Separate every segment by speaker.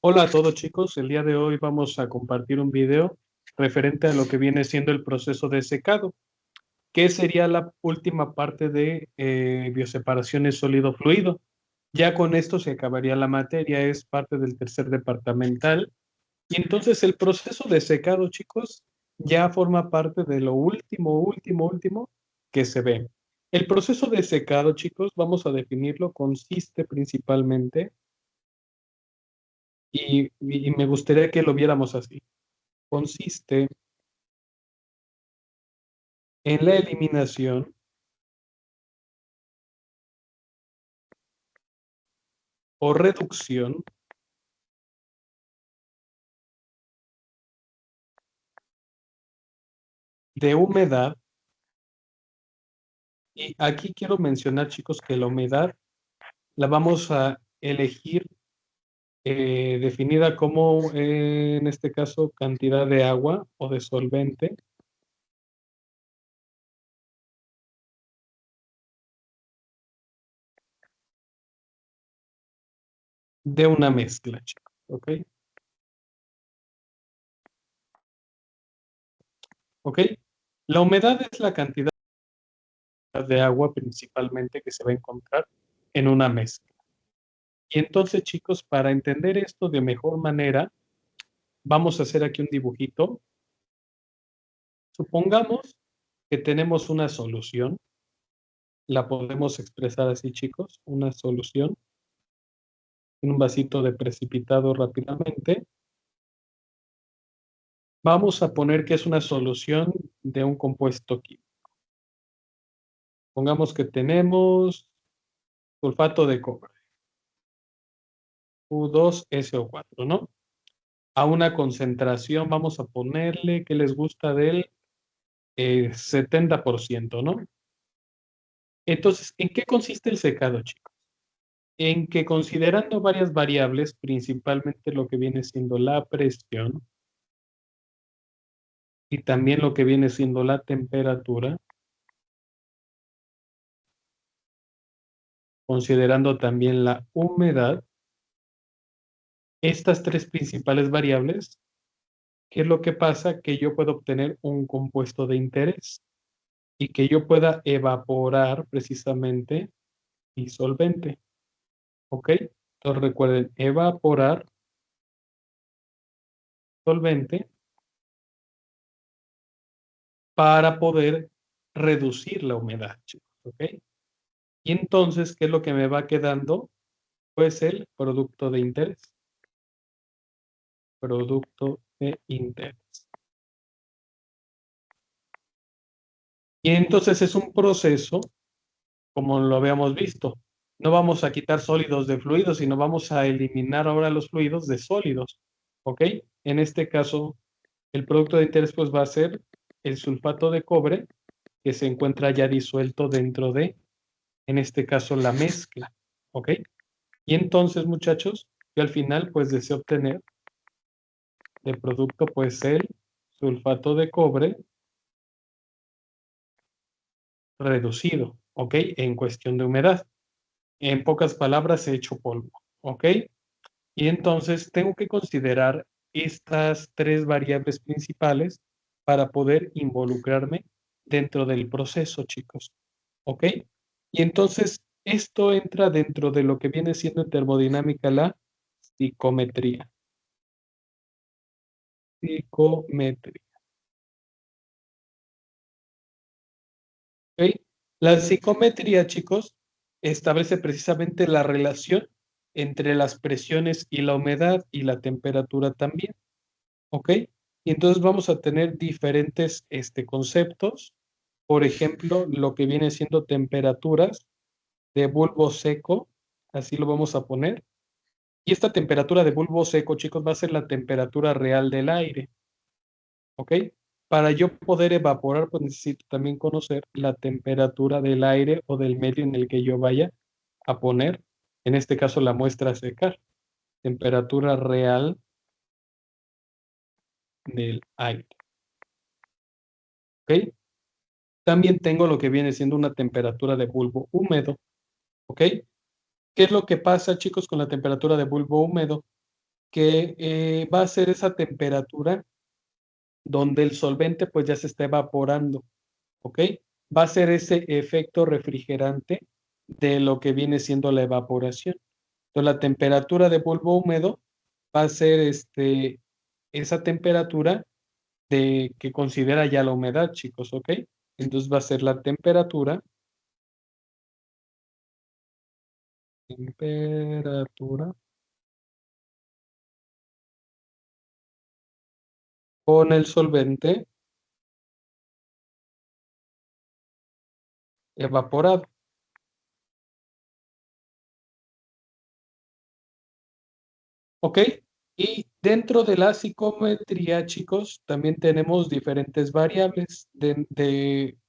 Speaker 1: Hola a todos chicos, el día de hoy vamos a compartir un video referente a lo que viene siendo el proceso de secado, que sería la última parte de bioseparaciones sólido-fluido. Ya con esto se acabaría la materia, es parte del tercer departamental. Y entonces el proceso de secado, chicos, ya forma parte de lo último que se ve. El proceso de secado, chicos, vamos a definirlo, consiste principalmente y me gustaría que lo viéramos así. Consiste en la eliminación o reducción de humedad. Y aquí quiero mencionar, chicos, que la humedad la vamos a elegir definida como, en este caso, cantidad de agua o de solvente de una mezcla, chicos, ¿ok? ¿Ok? La humedad es la cantidad de agua principalmente que se va a encontrar en una mezcla. Y entonces, chicos, para entender esto de mejor manera, vamos a hacer aquí un dibujito. Supongamos que tenemos una solución, la podemos expresar así, chicos, una solución en un vasito de precipitado rápidamente. Vamos a poner que es una solución de un compuesto químico. Pongamos que tenemos sulfato de cobre, U2SO4, ¿no? A una concentración vamos a ponerle que les gusta del 70%, ¿no? Entonces, ¿en qué consiste el secado, chicos? En que considerando varias variables, principalmente lo que viene siendo la presión y también lo que viene siendo la temperatura, considerando también la humedad, estas tres principales variables, ¿qué es lo que pasa? Que yo puedo obtener un compuesto de interés y que yo pueda evaporar precisamente mi solvente, ¿ok? Entonces recuerden, evaporar solvente para poder reducir la humedad, chicos, ¿ok? Y entonces, ¿qué es lo que me va quedando? Pues el producto de interés. Producto de interés. Y entonces es un proceso, como lo habíamos visto. No vamos a quitar sólidos de fluidos, sino vamos a eliminar ahora los fluidos de sólidos, ¿ok? En este caso, el producto de interés pues va a ser el sulfato de cobre que se encuentra ya disuelto dentro de, en este caso, la mezcla, ¿ok? Y entonces, muchachos, yo al final pues deseo obtener de producto pues el sulfato de cobre reducido, ¿ok? En cuestión de humedad. En pocas palabras, hecho polvo, ¿ok? Y entonces tengo que considerar estas tres variables principales para poder involucrarme dentro del proceso, chicos, ¿ok? Y entonces esto entra dentro de lo que viene siendo en termodinámica la psicometría. Psicometría. ¿Ok? La psicometría, chicos, establece precisamente la relación entre las presiones y la humedad y la temperatura también, ¿ok? Y entonces vamos a tener diferentes conceptos, por ejemplo, lo que viene siendo temperaturas de bulbo seco, así lo vamos a poner. Y esta temperatura de bulbo seco, chicos, va a ser la temperatura real del aire, ¿ok? Para yo poder evaporar, pues necesito también conocer la temperatura del aire o del medio en el que yo vaya a poner, en este caso la muestra a secar, temperatura real del aire, ¿ok? También tengo lo que viene siendo una temperatura de bulbo húmedo, ¿ok? ¿Qué es lo que pasa, chicos, con la temperatura de bulbo húmedo? que va a ser esa temperatura donde el solvente pues ya se está evaporando, ¿ok? Va a ser ese efecto refrigerante de lo que viene siendo la evaporación. Entonces la temperatura de bulbo húmedo va a ser esa temperatura de que considera ya la humedad, chicos, ¿ok? Entonces va a ser la temperatura con el solvente evaporado. ¿Ok? Y dentro de la psicometría, chicos, también tenemos diferentes variables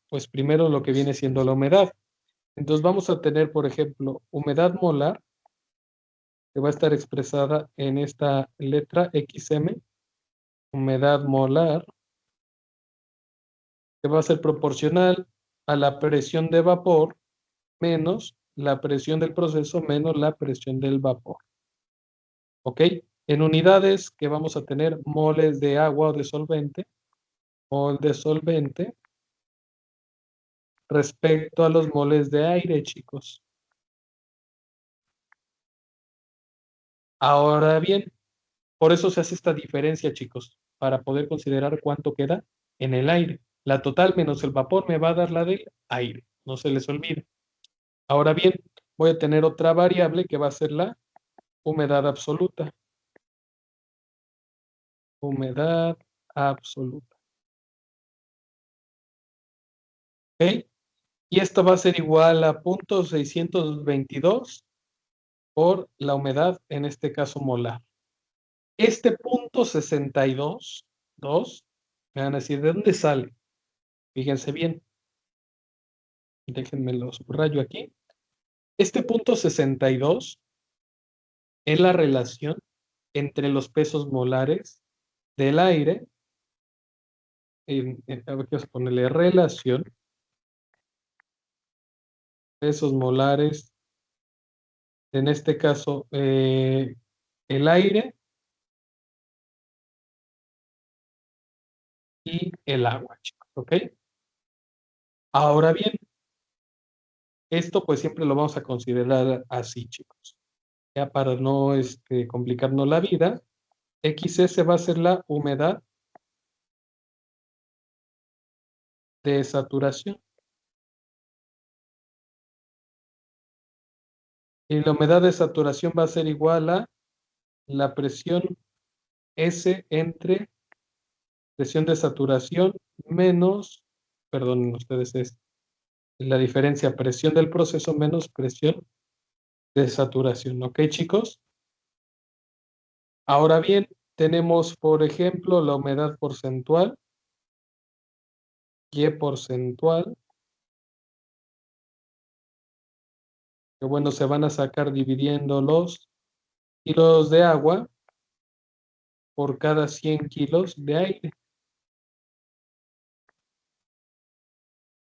Speaker 1: pues primero lo que viene siendo la humedad. Entonces vamos a tener, por ejemplo, humedad molar, que va a estar expresada en esta letra XM, humedad molar, que va a ser proporcional a la presión de vapor menos la presión del proceso menos la presión del vapor. ¿Ok? En unidades que vamos a tener moles de agua o de solvente, mol de solvente respecto a los moles de aire, chicos. Ahora bien, por eso se hace esta diferencia, chicos, para poder considerar cuánto queda en el aire. La total menos el vapor me va a dar la del aire, no se les olvide. Ahora bien, voy a tener otra variable que va a ser la humedad absoluta. Humedad absoluta. ¿Ok? Y esto va a ser igual a 0.622 por la humedad, en este caso molar. Este 0.62, me van a decir, ¿de dónde sale? Fíjense bien, déjenme lo subrayo aquí. Este 0.62 es la relación entre los pesos molares del aire, a ver, quiero ponerle relación, pesos molares, en este caso, el aire y el agua, chicos, ¿ok? Ahora bien, esto pues siempre lo vamos a considerar así, chicos. Ya para no complicarnos la vida, XS va a ser la humedad de saturación. Y la humedad de saturación va a ser igual a la presión S entre presión de saturación menos, perdonen ustedes, es la diferencia presión del proceso menos presión de saturación. ¿Ok, chicos? Ahora bien, tenemos, por ejemplo, la humedad porcentual, Y porcentual, que bueno, se van a sacar dividiendo los kilos de agua por cada 100 kilos de aire.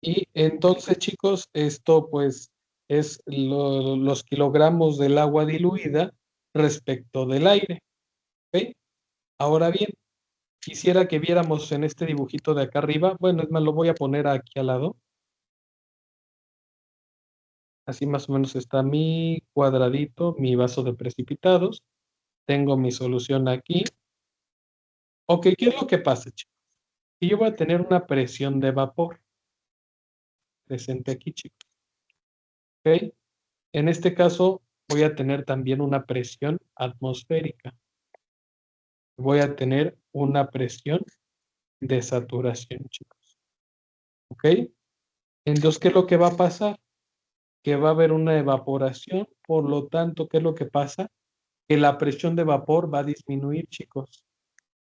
Speaker 1: Y entonces, chicos, esto pues es los kilogramos del agua diluida respecto del aire. ¿Ok? Ahora bien, quisiera que viéramos en este dibujito de acá arriba, bueno, es más, lo voy a poner aquí al lado. Así más o menos está mi cuadradito, mi vaso de precipitados. Tengo mi solución aquí. Ok, ¿qué es lo que pasa, chicos? Y yo voy a tener una presión de vapor presente aquí, chicos. ¿Ok? En este caso, voy a tener también una presión atmosférica. Voy a tener una presión de saturación, chicos. ¿Ok? Entonces, ¿qué es lo que va a pasar? Que va a haber una evaporación, por lo tanto, ¿qué es lo que pasa? Que la presión de vapor va a disminuir, chicos.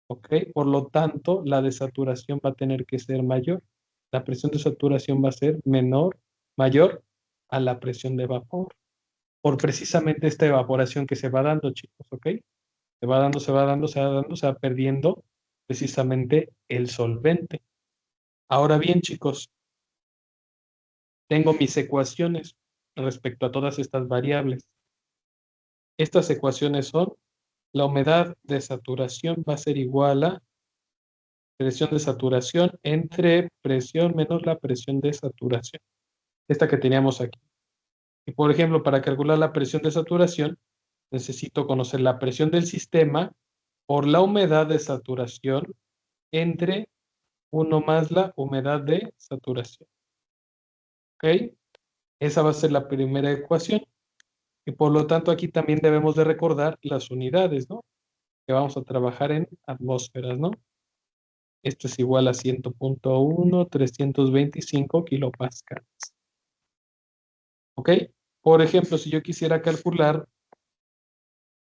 Speaker 1: ¿Ok? Por lo tanto, la desaturación va a tener que ser mayor. La presión de saturación va a ser mayor a la presión de vapor. Por precisamente esta evaporación que se va dando, chicos, ¿ok? Se va dando, se va dando, se va dando, se va perdiendo precisamente el solvente. Ahora bien, chicos, tengo mis ecuaciones respecto a todas estas variables. Estas ecuaciones son la humedad de saturación va a ser igual a presión de saturación entre presión menos la presión de saturación. Esta que teníamos aquí. Y por ejemplo, para calcular la presión de saturación, necesito conocer la presión del sistema por la humedad de saturación entre 1 más la humedad de saturación. ¿Ok? Esa va a ser la primera ecuación. Y por lo tanto, aquí también debemos de recordar las unidades, ¿no? Que vamos a trabajar en atmósferas, ¿no? Esto es igual a 100.1, 325 kilopascales. ¿Ok? Por ejemplo, si yo quisiera calcular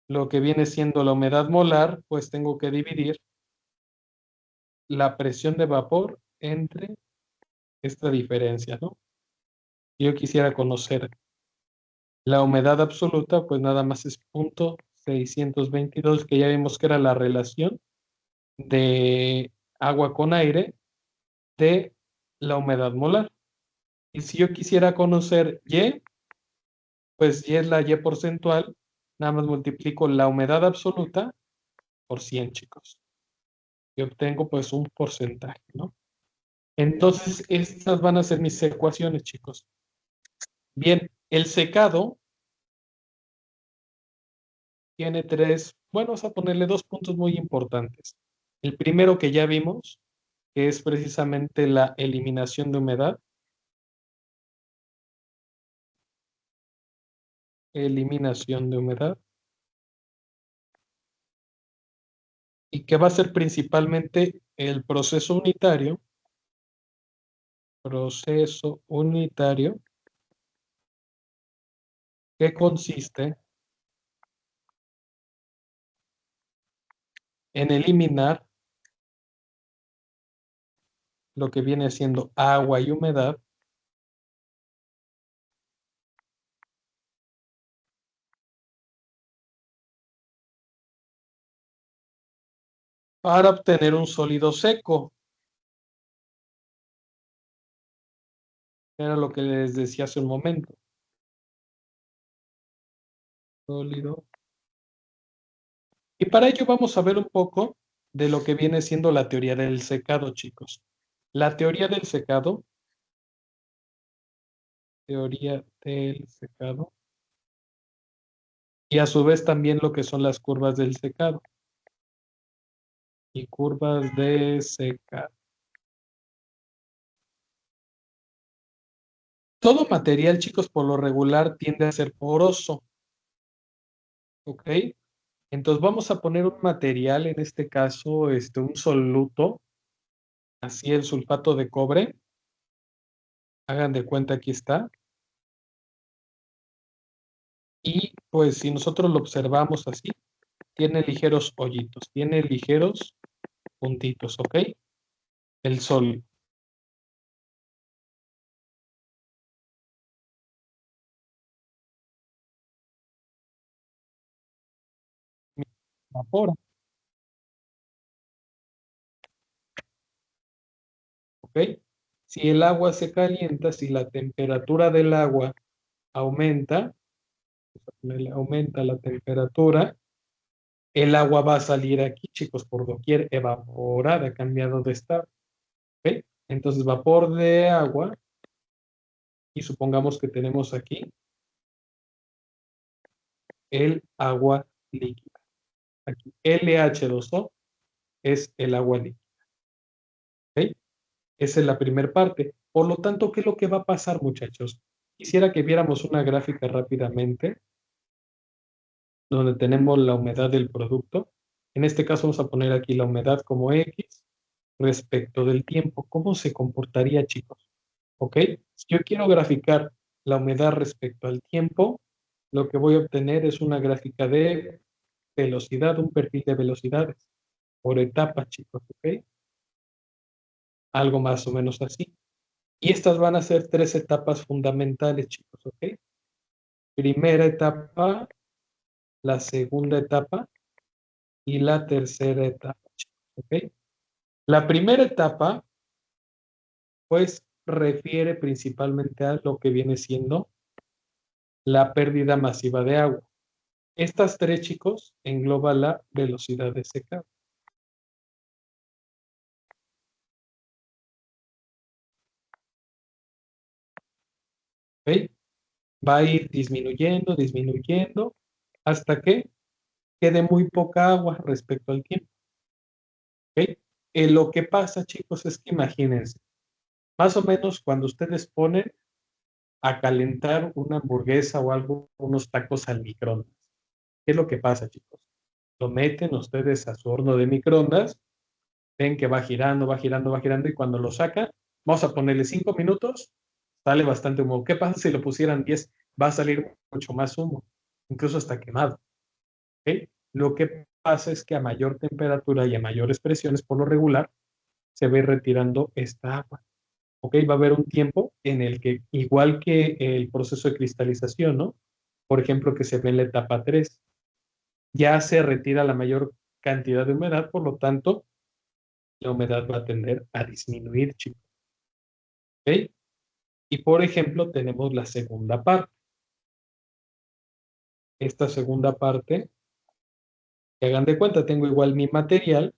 Speaker 1: lo que viene siendo la humedad molar, pues tengo que dividir la presión de vapor entre esta diferencia, ¿no? Si yo quisiera conocer la humedad absoluta, pues nada más es 0.622, que ya vimos que era la relación de agua con aire de la humedad molar. Y si yo quisiera conocer Y, pues Y es la Y porcentual, nada más multiplico la humedad absoluta por 100, chicos. Y obtengo pues un porcentaje, ¿no? Entonces, estas van a ser mis ecuaciones, chicos. Bien, el secado tiene tres, bueno, vamos a ponerle dos puntos muy importantes. El primero que ya vimos, que es precisamente la eliminación de humedad. Eliminación de humedad. Y que va a ser principalmente el proceso unitario. Proceso unitario, que consiste en eliminar lo que viene siendo agua y humedad para obtener un sólido seco. Era lo que les decía hace un momento. Sólido. Y para ello vamos a ver un poco de lo que viene siendo la teoría del secado, chicos. La teoría del secado. Teoría del secado. Y a su vez también lo que son las curvas del secado. Y curvas de secado. Todo material, chicos, por lo regular tiende a ser poroso. ¿Ok? Entonces vamos a poner un material, en este caso, un soluto, así el sulfato de cobre. Hagan de cuenta, aquí está. Y pues si nosotros lo observamos así, tiene ligeros hoyitos, tiene ligeros puntitos, ¿ok? El sol evapora, ¿ok? Si el agua se calienta, si la temperatura del agua aumenta, aumenta la temperatura, el agua va a salir aquí, chicos, por doquier evaporada, cambiado de estado, ¿ok? Entonces, vapor de agua, y supongamos que tenemos aquí el agua líquida. Aquí, LH2O es el agua líquida, ¿ok? Esa es la primera parte. Por lo tanto, ¿qué es lo que va a pasar, muchachos? Quisiera que viéramos una gráfica rápidamente, donde tenemos la humedad del producto. En este caso vamos a poner aquí la humedad como X respecto del tiempo. ¿Cómo se comportaría, chicos? ¿Ok? Si yo quiero graficar la humedad respecto al tiempo, lo que voy a obtener es una gráfica de velocidad, un perfil de velocidades por etapas, chicos, ¿ok? Algo más o menos así. Y estas van a ser tres etapas fundamentales, chicos, ¿ok? Primera etapa, la segunda etapa y la tercera etapa, chicos, ¿ok? La primera etapa, pues, refiere principalmente a lo que viene siendo la pérdida masiva de agua. Estas tres, chicos, engloba la velocidad de secado. ¿Ok? Va a ir disminuyendo, disminuyendo, hasta que quede muy poca agua respecto al tiempo. ¿Ok? Lo que pasa, chicos, es que imagínense, más o menos cuando ustedes ponen a calentar una hamburguesa o algo, unos tacos al microondas. ¿Qué es lo que pasa, chicos? Lo meten ustedes a su horno de microondas, ven que va girando, va girando, va girando, y cuando lo sacan, vamos a ponerle 5 minutos, sale bastante humo. ¿Qué pasa si lo pusieran 10? Va a salir mucho más humo, incluso hasta quemado. ¿Ok? Lo que pasa es que a mayor temperatura y a mayores presiones, por lo regular, se va retirando esta agua. ¿Ok? Va a haber un tiempo en el que, igual que el proceso de cristalización, ¿no? Por ejemplo, que se ve en la etapa 3, ya se retira la mayor cantidad de humedad, por lo tanto, la humedad va a tender a disminuir, chicos. ¿Ok? Y por ejemplo, tenemos la segunda parte. Esta segunda parte, que hagan de cuenta, tengo igual mi material,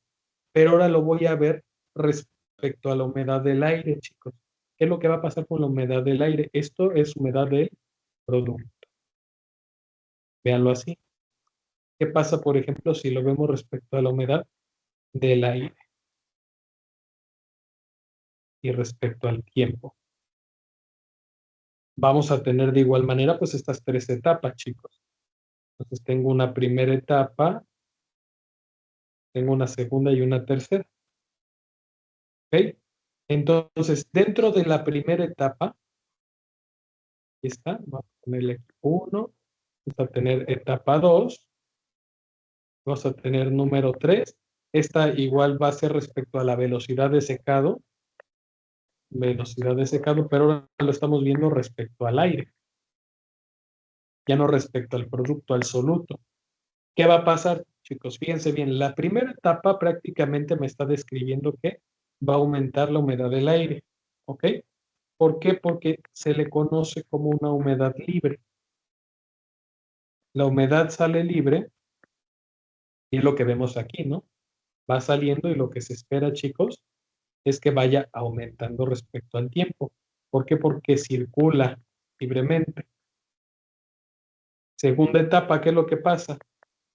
Speaker 1: pero ahora lo voy a ver respecto a la humedad del aire, chicos. ¿Qué es lo que va a pasar con la humedad del aire? Esto es humedad del producto. Véanlo así. ¿Qué pasa, por ejemplo, si lo vemos respecto a la humedad del aire y respecto al tiempo? Vamos a tener de igual manera, pues, estas tres etapas, chicos. Entonces, tengo una primera etapa, tengo una segunda y una tercera. ¿Ok? Entonces, dentro de la primera etapa, aquí está, vamos a ponerle aquí 1, vamos a tener etapa 2, vamos a tener número 3. Esta igual va a ser respecto a la velocidad de secado, pero ahora lo estamos viendo respecto al aire, ya no respecto al producto, al soluto. ¿Qué va a pasar, chicos? Fíjense bien, la primera etapa prácticamente me está describiendo que va a aumentar la humedad del aire, ¿ok? ¿Por qué? Porque se le conoce como una humedad libre. La humedad sale libre y es lo que vemos aquí, ¿no? Va saliendo y lo que se espera, chicos, es que vaya aumentando respecto al tiempo. ¿Por qué? Porque circula libremente. Segunda etapa, ¿qué es lo que pasa?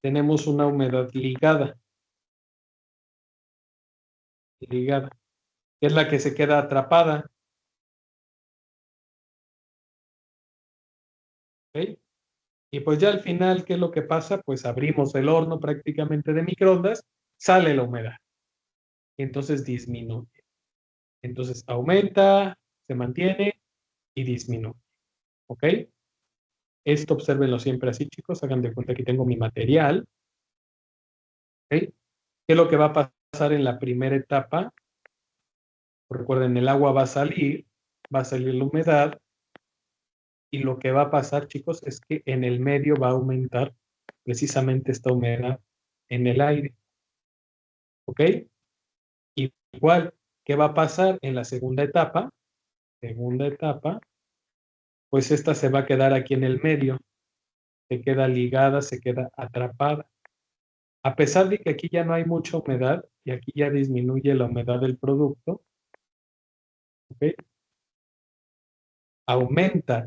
Speaker 1: Tenemos una humedad ligada, que es la que se queda atrapada, ¿ok? Y pues ya al final, ¿qué es lo que pasa? Pues abrimos el horno prácticamente de microondas, sale la humedad, y entonces disminuye. Entonces aumenta, se mantiene y disminuye, ¿ok? Esto obsérvenlo siempre así, chicos, hagan de cuenta que tengo mi material, ¿ok? ¿Qué es lo que va a pasar en la primera etapa? Recuerden, el agua va a salir la humedad, y lo que va a pasar, chicos, es que en el medio va a aumentar precisamente esta humedad en el aire, ¿ok? Igual, ¿qué va a pasar en la segunda etapa? Segunda etapa, pues esta se va a quedar aquí en el medio, se queda ligada, se queda atrapada. A pesar de que aquí ya no hay mucha humedad y aquí ya disminuye la humedad del producto, ¿ok?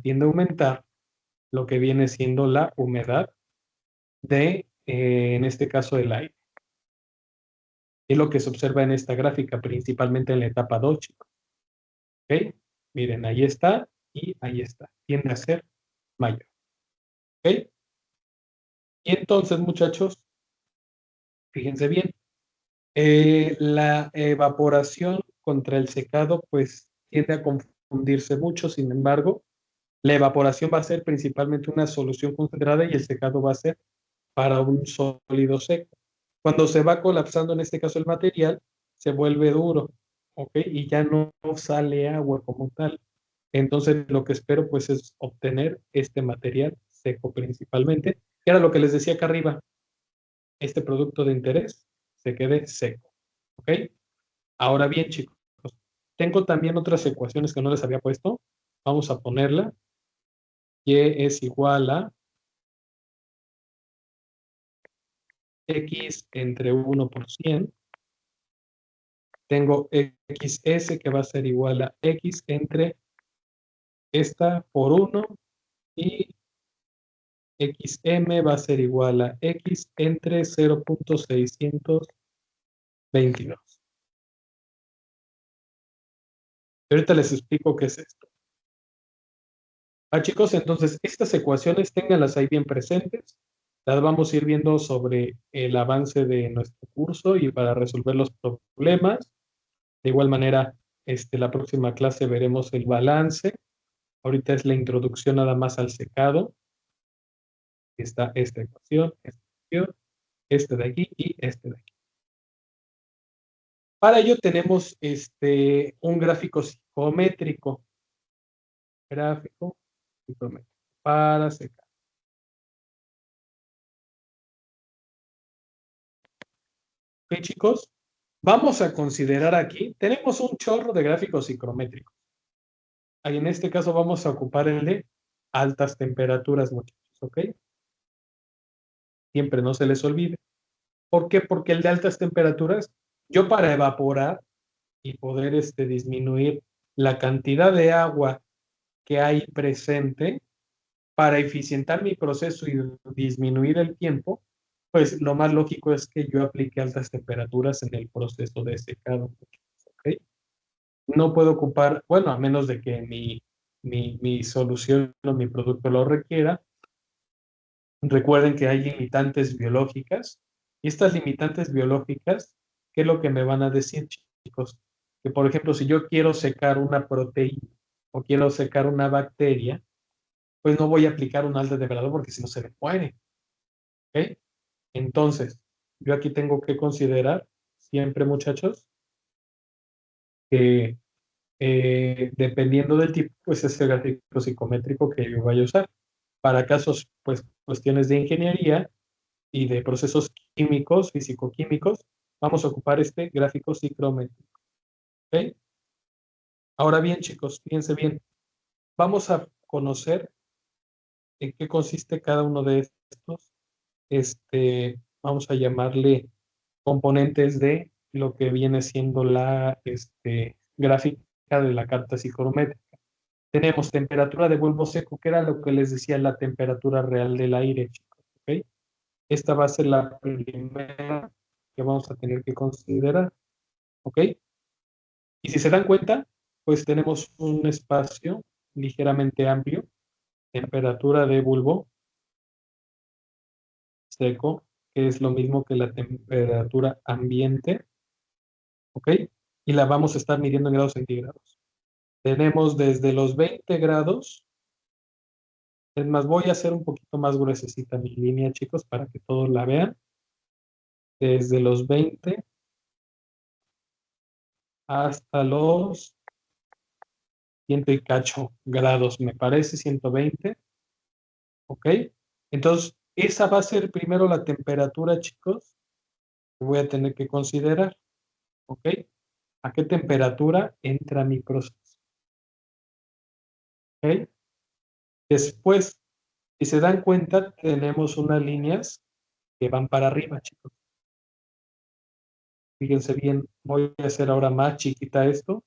Speaker 1: Tiende a aumentar lo que viene siendo la humedad en este caso, del aire. Es lo que se observa en esta gráfica, principalmente en la etapa 2, chicos. ¿Ok? Miren, ahí está y ahí está. Tiende a ser mayor. ¿Ok? Y entonces, muchachos, fíjense bien, la evaporación contra el secado, pues tiende a confundirse mucho. Sin embargo, la evaporación va a ser principalmente una solución concentrada y el secado va a ser para un sólido seco. Cuando se va colapsando, en este caso el material, se vuelve duro, ¿ok? Y ya no sale agua como tal. Entonces, lo que espero, pues, es obtener este material seco principalmente. Y era lo que les decía acá arriba, este producto de interés se quede seco, ¿ok? Ahora bien, chicos, tengo también otras ecuaciones que no les había puesto. Vamos a ponerla, y es igual a X entre 1 por 100. Tengo XS que va a ser igual a X entre esta por 1 y XM va a ser igual a X entre 0.622. Ahorita les explico qué es esto. Chicos, entonces estas ecuaciones ténganlas ahí bien presentes. Las vamos a ir viendo sobre el avance de nuestro curso y para resolver los problemas. De igual manera, la próxima clase veremos el balance. Ahorita es la introducción nada más al secado. Está esta ecuación, este de aquí y este de aquí. Para ello tenemos un gráfico psicométrico. Gráfico psicométrico para secar. Ok, chicos, vamos a considerar aquí, tenemos un chorro de gráficos psicométricos. Ahí en este caso vamos a ocupar el de altas temperaturas, muchachos, ¿ok? Siempre no se les olvide. ¿Por qué? Porque el de altas temperaturas, yo para evaporar y poder disminuir la cantidad de agua que hay presente, para eficientar mi proceso y disminuir el tiempo, pues lo más lógico es que yo aplique altas temperaturas en el proceso de secado. ¿Ok? No puedo ocupar, bueno, a menos de que mi solución o mi producto lo requiera. Recuerden que hay limitantes biológicas y estas limitantes biológicas, ¿qué es lo que me van a decir, chicos? Que, por ejemplo, si yo quiero secar una proteína o quiero secar una bacteria, pues no voy a aplicar un alta temperatura porque si no se me muere. ¿Ok? Entonces, yo aquí tengo que considerar siempre, muchachos, que dependiendo del tipo, pues es el gráfico psicométrico que yo vaya a usar. Para casos, pues, cuestiones de ingeniería y de procesos químicos, físico-químicos, vamos a ocupar este gráfico psicométrico. ¿Ok? Ahora bien, chicos, fíjense bien, vamos a conocer en qué consiste cada uno de estos, vamos a llamarle componentes de lo que viene siendo la gráfica de la carta psicométrica. Tenemos temperatura de bulbo seco, que era lo que les decía la temperatura real del aire, chicos. ¿Ok? Esta va a ser la primera que vamos a tener que considerar. ¿Ok? Y si se dan cuenta, pues tenemos un espacio ligeramente amplio, temperatura de bulbo seco, que es lo mismo que la temperatura ambiente. ¿Ok? Y la vamos a estar midiendo en grados centígrados. Tenemos desde los 20 grados, es más, voy a hacer un poquito más gruesecita mi línea, chicos, para que todos la vean. Desde los 20 hasta los 100 y cacho grados, me parece, 120. ¿Ok? Entonces, esa va a ser primero la temperatura, chicos, que voy a tener que considerar. ¿Ok? ¿A qué temperatura entra mi proceso? ¿Ok? Después, si se dan cuenta, tenemos unas líneas que van para arriba, chicos. Fíjense bien, voy a hacer ahora más chiquita esto.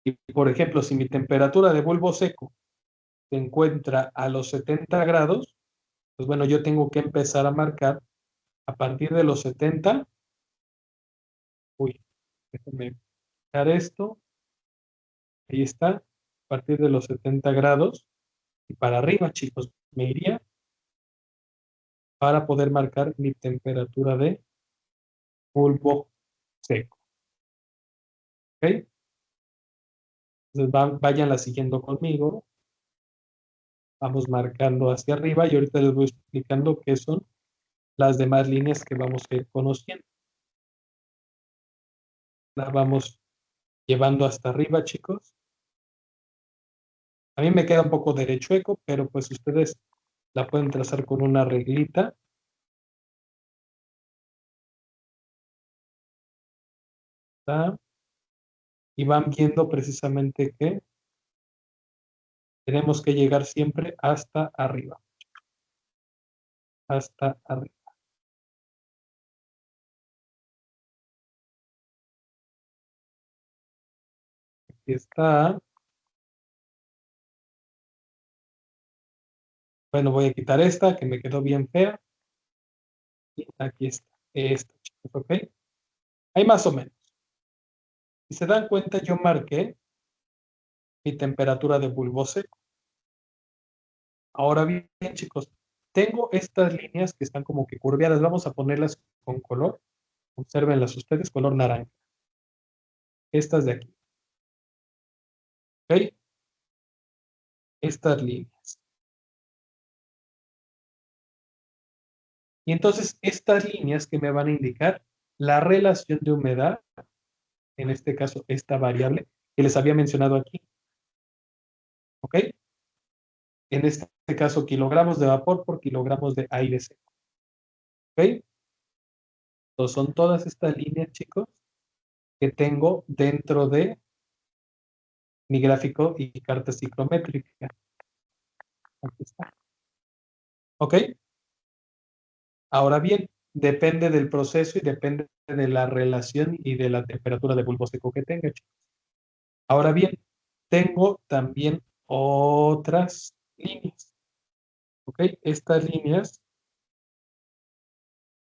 Speaker 1: Y, por ejemplo, si mi temperatura de bulbo seco se encuentra a los 70 grados, pues bueno, yo tengo que empezar a marcar a partir de los 70. Uy, déjenme quitar esto. Ahí está. A partir de los 70 grados y para arriba, chicos, me iría para poder marcar mi temperatura de bulbo seco. ¿Ok? Entonces váyanla siguiendo conmigo. Vamos marcando hacia arriba y ahorita les voy explicando qué son las demás líneas que vamos a ir conociendo. La vamos llevando hasta arriba, chicos. A mí me queda un poco derechueco, pero pues ustedes la pueden trazar con una reglita. ¿Está? Y van viendo precisamente que tenemos que llegar siempre hasta arriba. hasta arriba. Aquí está. Bueno, voy a quitar esta que me quedó bien fea. Y aquí está. Esta, chicos, ¿ok? Ahí más o menos. Si se dan cuenta, yo marqué mi temperatura de bulbo seco. Ahora bien, chicos, tengo estas líneas que están como que curveadas. Vamos a ponerlas con color. Obsérvenlas ustedes, color naranja. Estas de aquí. ¿Ok? Estas líneas. Y entonces estas líneas que me van a indicar la relación de humedad, en este caso esta variable que les había mencionado aquí. ¿Ok? En este caso, kilogramos de vapor por kilogramos de aire seco. ¿Ok? Entonces son todas estas líneas, chicos, que tengo dentro de mi gráfico y carta ciclométrica. Aquí está. ¿Ok? Ahora bien, depende del proceso y depende de la relación y de la temperatura de bulbo seco que tenga, chicos. Ahora bien, tengo también otras líneas. ¿Ok? Estas líneas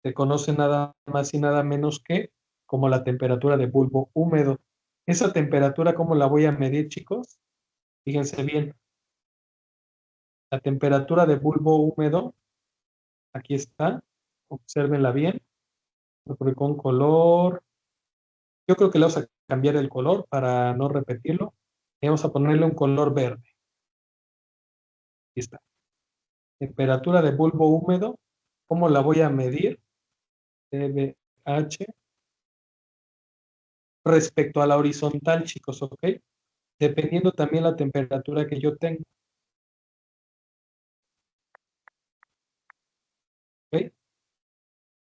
Speaker 1: se conocen nada más y nada menos que como la temperatura de bulbo húmedo. Esa temperatura, ¿cómo la voy a medir, chicos? Fíjense bien. La temperatura de bulbo húmedo, aquí está. Obsérvenla bien. Lo pone con color. Yo creo que le vamos a cambiar el color para no repetirlo. Y vamos a ponerle un color verde. Aquí está. Temperatura de bulbo húmedo. ¿Cómo la voy a medir? TBH respecto a la horizontal, chicos, ¿ok? Dependiendo también la temperatura que yo tengo, ¿ok?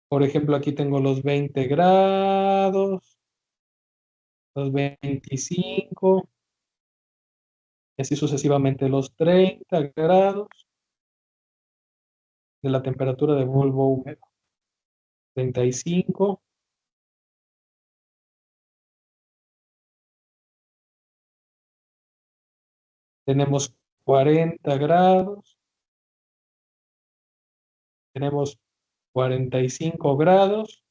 Speaker 1: Por ejemplo, aquí tengo los 20 grados, los 25, y así sucesivamente los 30 grados de la temperatura de bulbo húmedo. 35, tenemos 40 grados, tenemos 45 grados,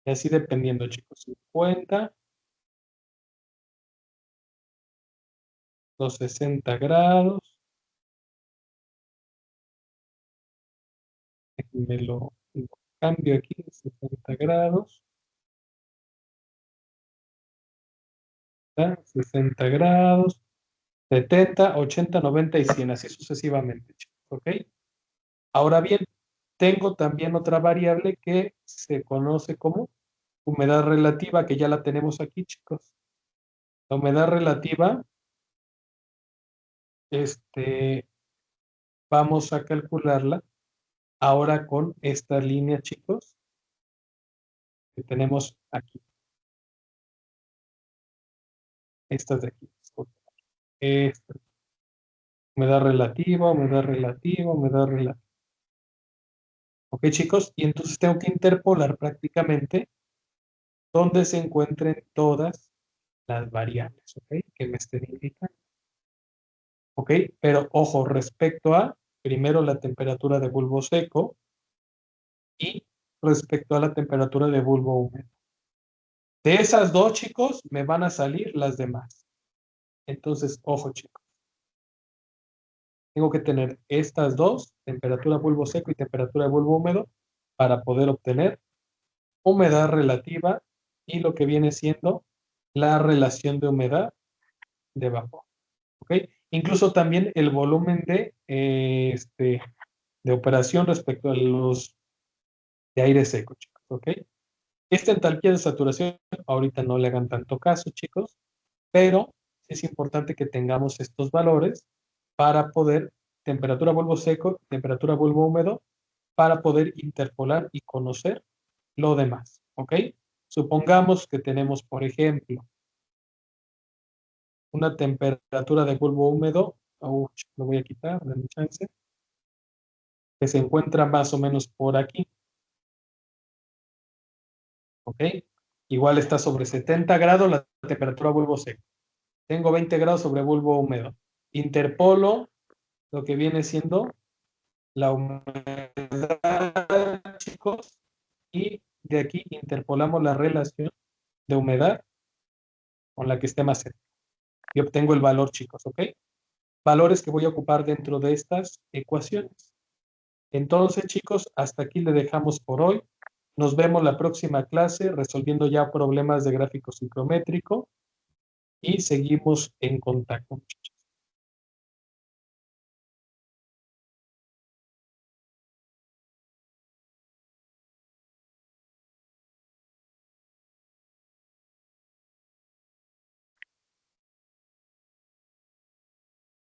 Speaker 1: y así dependiendo, chicos. 50, los 60 grados, lo cambio aquí, 60 grados, 60 grados, 70, 80, 90 y 100, así sucesivamente, chicos, ¿ok? Ahora bien, tengo también otra variable que se conoce como humedad relativa, que ya la tenemos aquí, chicos. La humedad relativa, vamos a calcularla ahora con esta línea, chicos, que tenemos aquí. Estas de aquí. Esta. Humedad relativa, humedad relativa, humedad relativa. ¿Ok, chicos? Y entonces tengo que interpolar prácticamente donde se encuentren todas las variables, ¿ok? Que me estén indicando. ¿Ok? Pero ojo, respecto a, primero la temperatura de bulbo seco y respecto a la temperatura de bulbo húmedo. De esas dos, chicos, me van a salir las demás. Entonces, ojo, chicos. Tengo que tener estas dos, temperatura bulbo seco y temperatura de bulbo húmedo, para poder obtener humedad relativa y lo que viene siendo la relación de humedad de vapor. ¿Ok? Incluso también el volumen de operación respecto a los de aire seco, chicos. ¿Ok? Esta entalpía de saturación, ahorita no le hagan tanto caso, chicos, pero es importante que tengamos estos valores para poder, temperatura bulbo seco, temperatura bulbo húmedo, para poder interpolar y conocer lo demás. ¿Ok? Supongamos que tenemos, por ejemplo, una temperatura de bulbo húmedo de 20 grados. ¿Ok? Lo voy a quitar, denme chance. Que se encuentra más o menos por aquí. ¿Ok? Igual está sobre 70 grados la temperatura bulbo seco. Tengo 20 grados sobre bulbo húmedo. Interpolo lo que viene siendo la humedad, chicos, y de aquí interpolamos la relación de humedad con la que esté más cerca. Y obtengo el valor, chicos, ¿ok? Valores que voy a ocupar dentro de estas ecuaciones. Entonces, chicos, hasta aquí le dejamos por hoy. Nos vemos la próxima clase resolviendo ya problemas de gráfico psicométrico y seguimos en contacto.